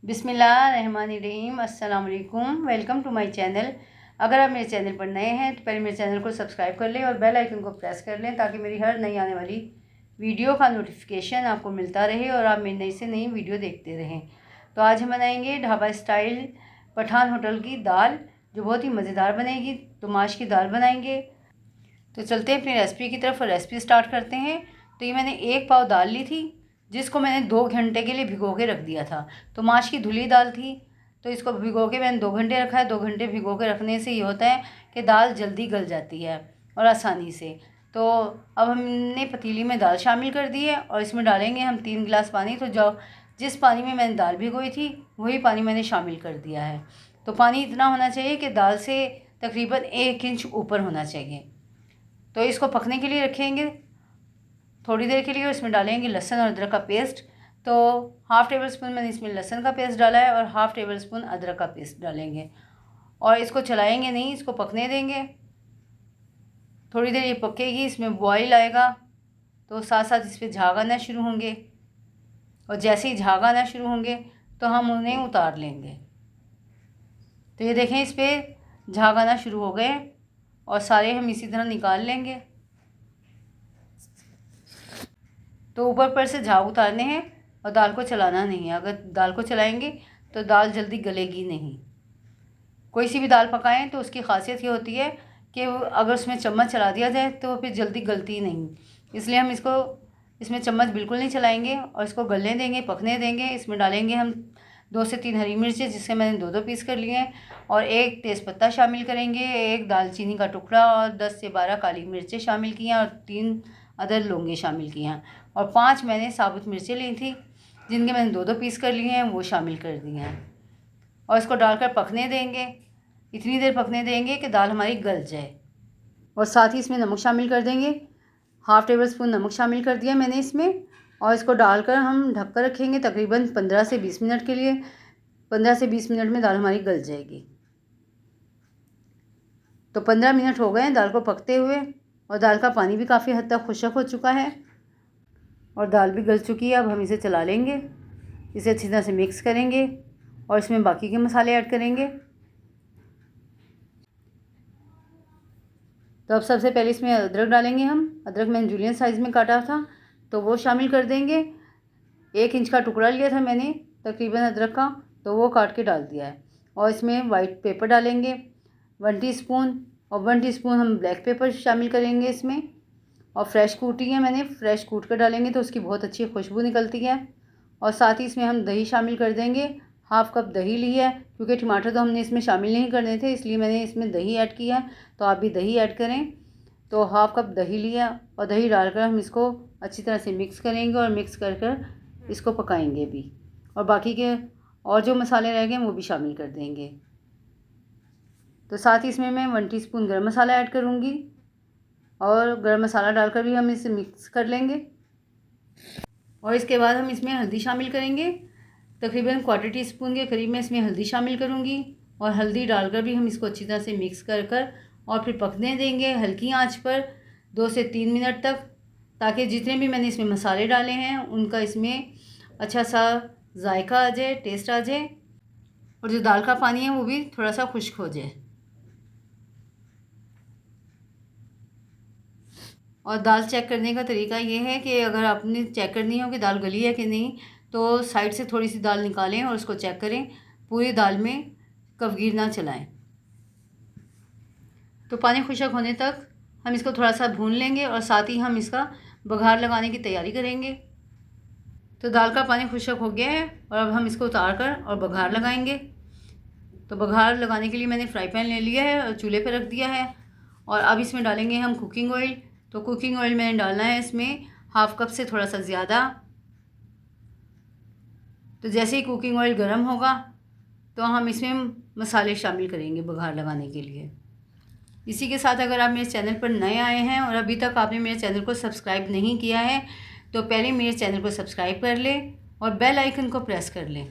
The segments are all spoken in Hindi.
बिस्मिल्लाहिर्रहमानिर्रहीम। अस्सलाम वालेकुम। Welcome to my channel. अगर आप मेरे चैनल पर नए हैं तो पहले मेरे चैनल को सब्सक्राइब कर लें और बेल आइकन को प्रेस कर लें ताकि मेरी हर नई आने वाली वीडियो का नोटिफिकेशन आपको मिलता रहे और आप मेरी नई से नई वीडियो देखते रहें। तो आज हम बनाएंगे ढाबा स्टाइल पठान होटल की दाल, जो बहुत ही मज़ेदार बनेगी। तो माश की दाल बनाएंगे। तो चलते हैं अपनी रेसिपी की तरफ और रेसिपी स्टार्ट करते हैं। तो ये मैंने 1 पाव दाल ली थी, जिसको मैंने 2 घंटे के लिए भिगो के रख दिया था। तो माश की धुली दाल थी, तो इसको भिगो के मैंने 2 घंटे रखा है। 2 घंटे भिगो के रखने से ये होता है कि दाल जल्दी गल जाती है और आसानी से। तो अब हमने पतीली में दाल शामिल कर दी है और इसमें डालेंगे हम 3 गिलास पानी। तो जो जिस पानी में मैंने दाल भिगोई थी वही पानी मैंने शामिल कर दिया है। तो पानी इतना होना चाहिए कि दाल से तकरीबन 1 इंच ऊपर होना चाहिए। तो इसको पकने के लिए रखेंगे थोड़ी देर के लिए। इसमें डालेंगे लहसुन और अदरक का पेस्ट। तो हाफ़ टेबल स्पून मैंने इसमें लहसुन का पेस्ट डाला है और हाफ़ टेबल स्पून अदरक का पेस्ट डालेंगे और इसको चलाएंगे नहीं, इसको पकने देंगे। थोड़ी देर ये पकेगी, इसमें बॉईल आएगा तो साथ साथ इस पर झाग आना शुरू होंगे और जैसे ही झाग आना शुरू होंगे तो हम उन्हें उतार लेंगे। तो ये देखें, इस पर झाग आना शुरू हो गए और सारे हम इसी तरह निकाल लेंगे। तो ऊपर पर से झाग उतारने हैं और दाल को चलाना नहीं है। अगर दाल को चलाएंगे तो दाल जल्दी गलेगी नहीं। कोई सी भी दाल पकाएं तो उसकी खासियत ये होती है कि अगर उसमें चम्मच चला दिया जाए तो फिर जल्दी गलती नहीं। इसलिए हम इसमें चम्मच बिल्कुल नहीं चलाएंगे और इसको गलने देंगे, पकने देंगे। इसमें डालेंगे हम 2 से 3 हरी मिर्चें, जिससे मैंने 2-2 पीस कर लिए हैं, और 1 तेज़पत्ता शामिल करेंगे, 1 दालचीनी का टुकड़ा और 10 से 12 काली मिर्चें शामिल की हैं और 3 अदर लौंगे शामिल किए हैं और 5 मैंने साबुत मिर्चें ली थी, जिनके मैंने 2-2 पीस कर लिए हैं, वो शामिल कर दिए हैं और इसको डालकर पकने देंगे। इतनी देर पकने देंगे कि दाल हमारी गल जाए। और साथ ही इसमें नमक शामिल कर देंगे। हाफ़ टेबल स्पून नमक शामिल कर दिया मैंने इसमें और इसको डालकर हम ढक कर रखेंगे तकरीबन 15 से 20 मिनट के लिए। 15 से 20 मिनट में दाल हमारी गल जाएगी। तो 15 मिनट हो गए हैं दाल को पकते हुए और दाल का पानी भी काफ़ी हद तक खुश्क हो चुका है और दाल भी गल चुकी है। अब हम इसे चला लेंगे, इसे अच्छी तरह से मिक्स करेंगे और इसमें बाकी के मसाले ऐड करेंगे। तो अब सबसे पहले इसमें अदरक डालेंगे हम। अदरक मैंने जूलियन साइज़ में काटा था तो वो शामिल कर देंगे। 1 इंच का टुकड़ा लिया था मैंने तकरीबन अदरक का, तो वो काट के डाल दिया है। और इसमें वाइट पेपर डालेंगे 1 टीस्पून और 1 टीस्पून हम ब्लैक पेपर शामिल करेंगे इसमें। और फ्रेश कूटी है मैंने, फ्रेश कूट कर डालेंगे तो उसकी बहुत अच्छी खुशबू निकलती है। और साथ ही इसमें हम दही शामिल कर देंगे। हाफ़ कप दही ली है, क्योंकि टमाटर तो हमने इसमें शामिल नहीं करने थे, इसलिए मैंने इसमें दही ऐड किया है। तो आप भी दही ऐड करें। तो हाफ़ कप दही लिया और दही डालकर हम इसको अच्छी तरह से मिक्स करेंगे और मिक्स कर कर इसको पकाएंगे भी। और बाकी के और जो मसाले रह गए वो भी शामिल कर देंगे। तो साथ ही इसमें मैं 1 टीस्पून गरम मसाला ऐड करूँगी और गरम मसाला डालकर भी हम इसे मिक्स कर लेंगे। और इसके बाद हम इसमें हल्दी शामिल करेंगे। तकरीबन 1/4 टीस्पून के करीब मैं इसमें हल्दी शामिल करूँगी और हल्दी डालकर भी हम इसको अच्छी तरह से मिक्स कर और फिर पकने देंगे हल्की आंच पर 2 से 3 मिनट तक, ताकि जितने भी मैंने इसमें मसाले डाले हैं उनका इसमें अच्छा सा जायका आ जाए, टेस्ट आ जाए और जो दाल का पानी है वो भी थोड़ा सा खुश्क हो जाए। और दाल चेक करने का तरीका ये है कि अगर आपने चेक करनी हो कि दाल गली है कि नहीं, तो साइड से थोड़ी सी दाल निकालें और उसको चेक करें। पूरी दाल में कफगीर ना चलाएं। तो पानी खुश्क होने तक हम इसको थोड़ा सा भून लेंगे और साथ ही हम इसका बघार लगाने की तैयारी करेंगे। तो दाल का पानी खुश्क हो गया है और अब हम इसको उतार कर और बघार लगाएंगे। तो बघार लगाने के लिए मैंने फ्राई पैन ले लिया है और चूल्हे पर रख दिया है और अब इसमें डालेंगे हम कुकिंग ऑयल। तो कुकिंग ऑयल मैंने डालना है इसमें हाफ़ कप से थोड़ा सा ज़्यादा। तो जैसे ही कुकिंग ऑयल गर्म होगा तो हम इसमें मसाले शामिल करेंगे बघार लगाने के लिए। इसी के साथ अगर आप मेरे चैनल पर नए आए हैं और अभी तक आपने मेरे चैनल को सब्सक्राइब नहीं किया है तो पहले मेरे चैनल को सब्सक्राइब कर लें और बेल आइकन को प्रेस कर लें,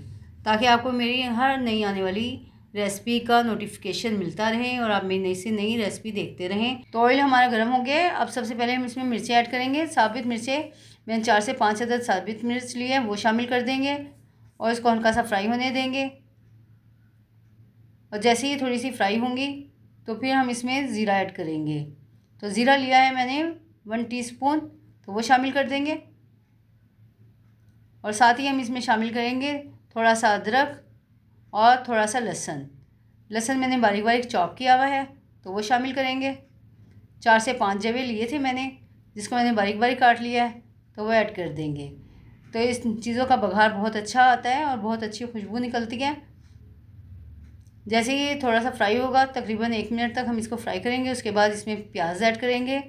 ताकि आपको मेरी हर नई आने वाली रेसिपी का नोटिफिकेशन मिलता रहे और आप मेरी नई से नई रेसिपी देखते रहें। तो ऑयल हमारा गर्म हो गया है। अब सबसे पहले हम इसमें मिर्चें ऐड करेंगे। साबित मिर्चें मैंने 4 से 5 अदद साबित मिर्च लिए हैं, वो शामिल कर देंगे। और इसको हल्का सा फ्राई होने देंगे। और जैसे ही थोड़ी सी फ्राई होंगी तो फिर हम इसमें ज़ीरा ऐड करेंगे। तो ज़ीरा लिया है मैंने 1 टीस्पून, तो वो शामिल कर देंगे। और साथ ही हम इसमें शामिल करेंगे थोड़ा सा अदरक और थोड़ा सा लहसुन। लहसुन मैंने बारीक बारीक चॉप किया हुआ है, तो वो शामिल करेंगे। 4 से 5 जवे लिए थे मैंने, जिसको मैंने बारीक बारीक काट लिया है, तो वो ऐड कर देंगे। तो इस चीज़ों का बघार बहुत अच्छा आता है और बहुत अच्छी खुशबू निकलती है। जैसे ही थोड़ा सा फ्राई होगा, तकरीबन 1 मिनट तक हम इसको फ्राई करेंगे। उसके बाद इसमें प्याज ऐड करेंगे।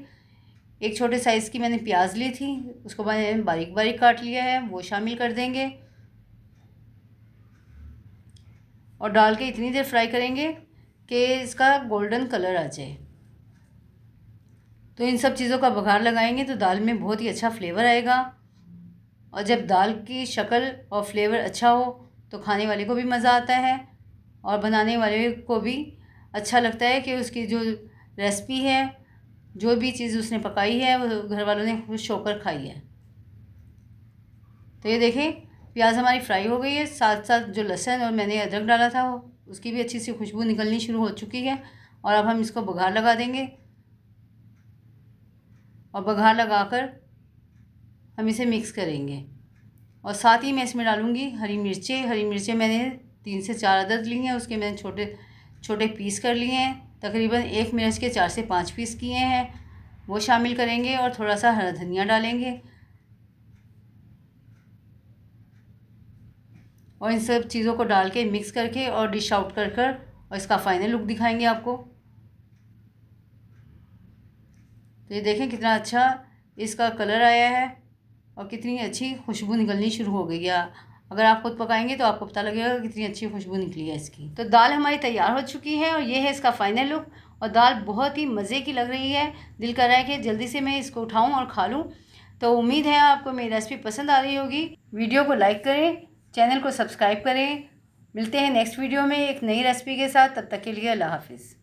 एक छोटे साइज़ की मैंने प्याज ली थी, उसको मैंने बारीक बारीक काट लिया है, वो शामिल कर देंगे। और डाल के इतनी देर फ्राई करेंगे कि इसका गोल्डन कलर आ जाए। तो इन सब चीज़ों का बघार लगाएंगे तो दाल में बहुत ही अच्छा फ्लेवर आएगा। और जब दाल की शक्ल और फ्लेवर अच्छा हो तो खाने वाले को भी मज़ा आता है और बनाने वाले को भी अच्छा लगता है कि उसकी जो रेसिपी है, जो भी चीज़ उसने पकाई है, वो घर वालों ने खुश होकर खाई है। तो ये देखें, प्याज हमारी फ्राई हो गई है। साथ साथ जो लहसुन और मैंने अदरक डाला था उसकी भी अच्छी सी खुशबू निकलनी शुरू हो चुकी है। और अब हम इसको बघार लगा देंगे। और बघार लगाकर हम इसे मिक्स करेंगे। और साथ ही मैं इसमें डालूँगी हरी मिर्चें। हरी मिर्चें मैंने 3 से 4 अदद ली हैं, उसके मैंने छोटे छोटे पीस कर लिए हैं। तकरीबन 1 मिर्च के 4 से 5 पीस किए हैं, वो शामिल करेंगे। और थोड़ा सा हरा धनिया डालेंगे। और इन सब चीज़ों को डाल के मिक्स करके और डिश आउट कर और इसका फाइनल लुक दिखाएंगे आपको। तो ये देखें कितना अच्छा इसका कलर आया है और कितनी अच्छी खुशबू निकलनी शुरू हो गई है। अगर आप खुद पकाएंगे तो आपको पता लगेगा कितनी अच्छी खुशबू निकली है इसकी। तो दाल हमारी तैयार हो चुकी है और ये है इसका फाइनल लुक। और दाल बहुत ही मज़े की लग रही है। दिल कर रहा है कि जल्दी से मैं इसको उठाऊँ और खा लूँ। तो उम्मीद है आपको मेरी रेसिपी पसंद आ रही होगी। वीडियो को लाइक करें, चैनल को सब्सक्राइब करें। मिलते हैं नेक्स्ट वीडियो में एक नई रेसिपी के साथ। तब तक के लिए अल्लाह हाफिज़।